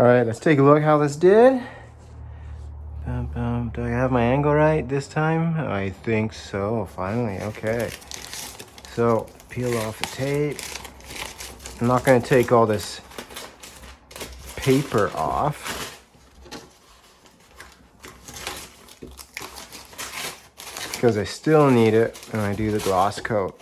All right, let's take a look how this did. Do I have my angle right this time? I think so, finally, okay. So, peel off the tape. I'm not gonna take all this paper off because I still need it when I do the gloss coat.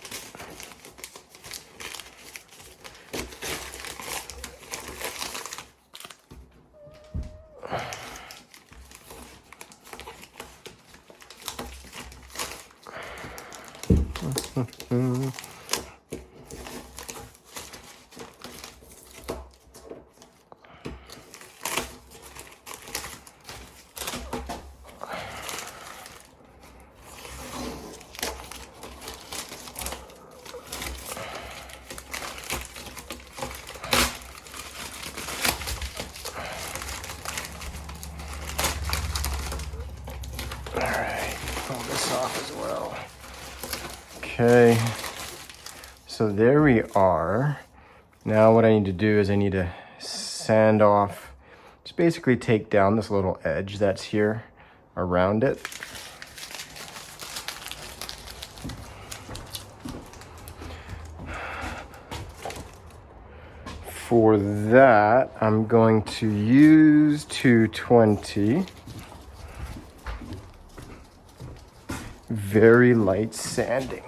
Off as well. Okay, so there we are. Now what I need to do is I need to sand off, just basically take down this little edge that's here around it. For that, I'm going to use 220. Very light sanding.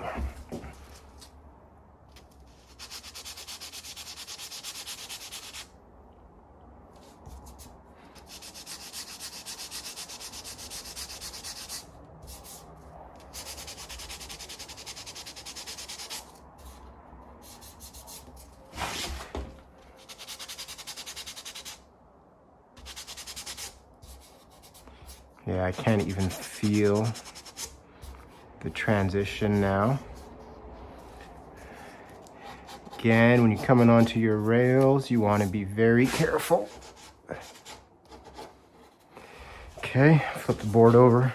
Yeah, I can't even feel the transition now. Again, when you're coming onto your rails, you want to be very careful. Okay, flip the board over.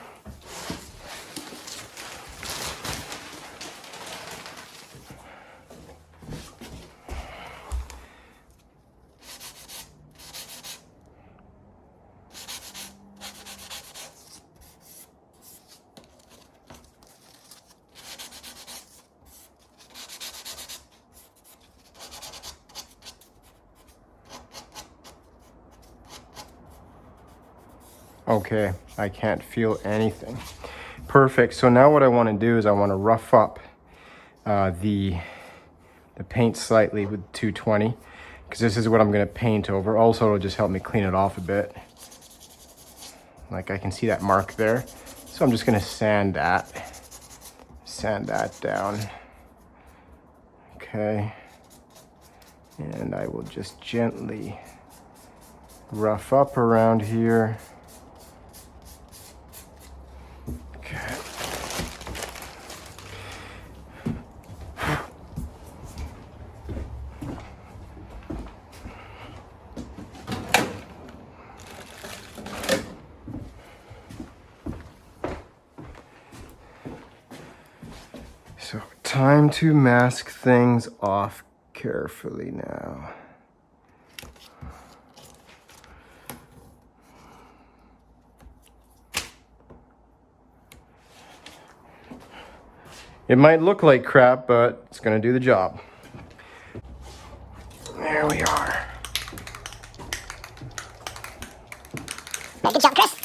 Okay, I can't feel anything. Perfect. So now what I want to do is I want to rough up the paint slightly with 220, because this is what I'm going to paint over. Also, it'll just help me clean it off a bit. Like I can see that mark there. So I'm just going to sand that down. Okay. And I will just gently rough up around here. Okay. So, time to mask things off carefully now. It might look like crap, but it's gonna do the job. There we are. Good job, Chris.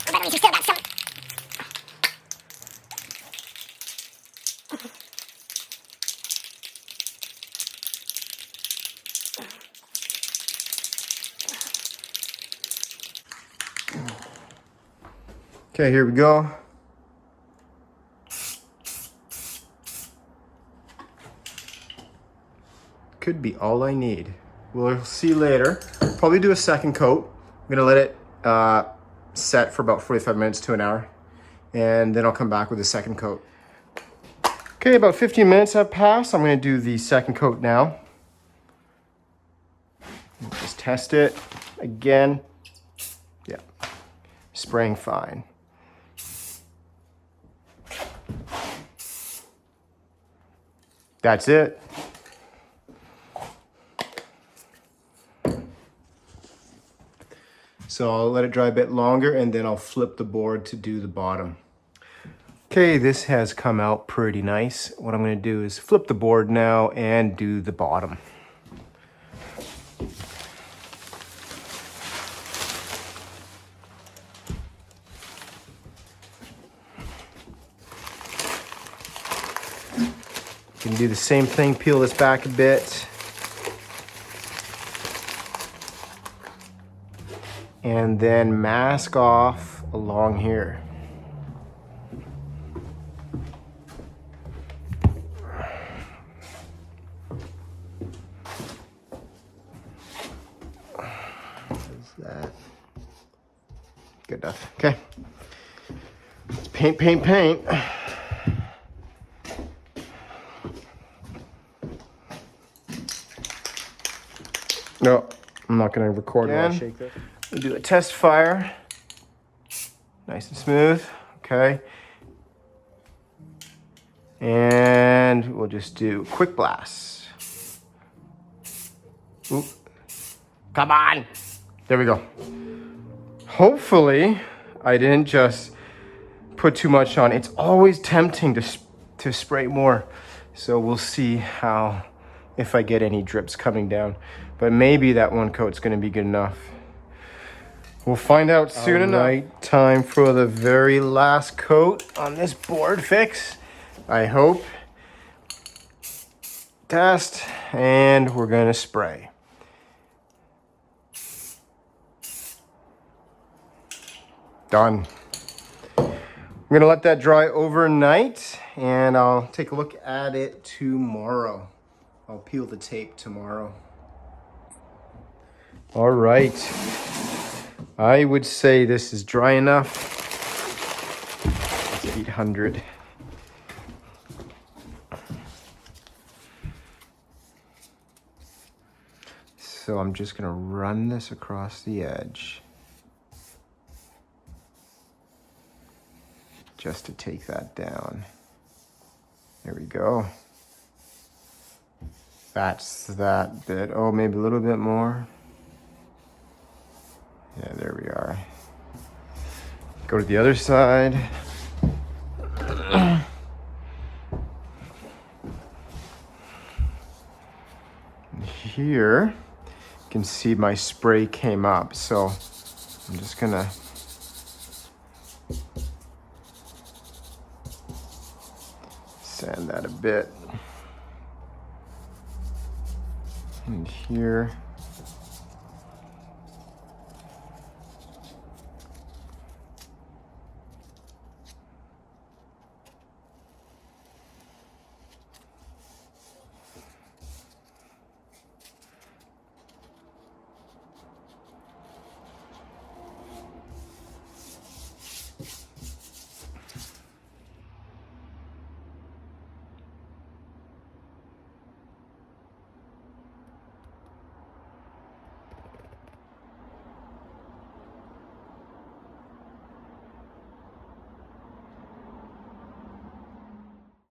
I bet you still got some. Okay, here we go. Could be all I need. We'll see later. Probably do a second coat. I'm gonna let it set for about 45 minutes to an hour, and then I'll come back with a second coat. Okay, about 15 minutes have passed. I'm gonna do the second coat now. Just test it again. Yeah, spraying fine. That's it. So I'll let it dry a bit longer and then I'll flip the board to do the bottom. Okay, this has come out pretty nice. What I'm gonna do is flip the board now and do the bottom. You can do the same thing, peel this back a bit. And then mask off along here. That good enough. Okay, let's paint, paint, paint. No, I'm not going to record while I shake this. We'll do a test fire, nice and smooth. Okay, and we'll just do quick blast. Oop. Come on. There we go. Hopefully, I didn't just put too much on. It's always tempting to spray more. So we'll see if I get any drips coming down. But maybe that one coat's gonna be good enough. We'll find out soon enough. Right, time for the very last coat on this board fix, I hope. Test, and we're gonna spray. Done. I'm gonna let that dry overnight and I'll take a look at it tomorrow. I'll peel the tape tomorrow. All right. I would say this is dry enough. It's 800. So I'm just gonna run this across the edge. Just to take that down. There we go. That's that bit. Oh, maybe a little bit more. Yeah, there we are. Go to the other side. Here, you can see my spray came up. So I'm just gonna sand that a bit. And here.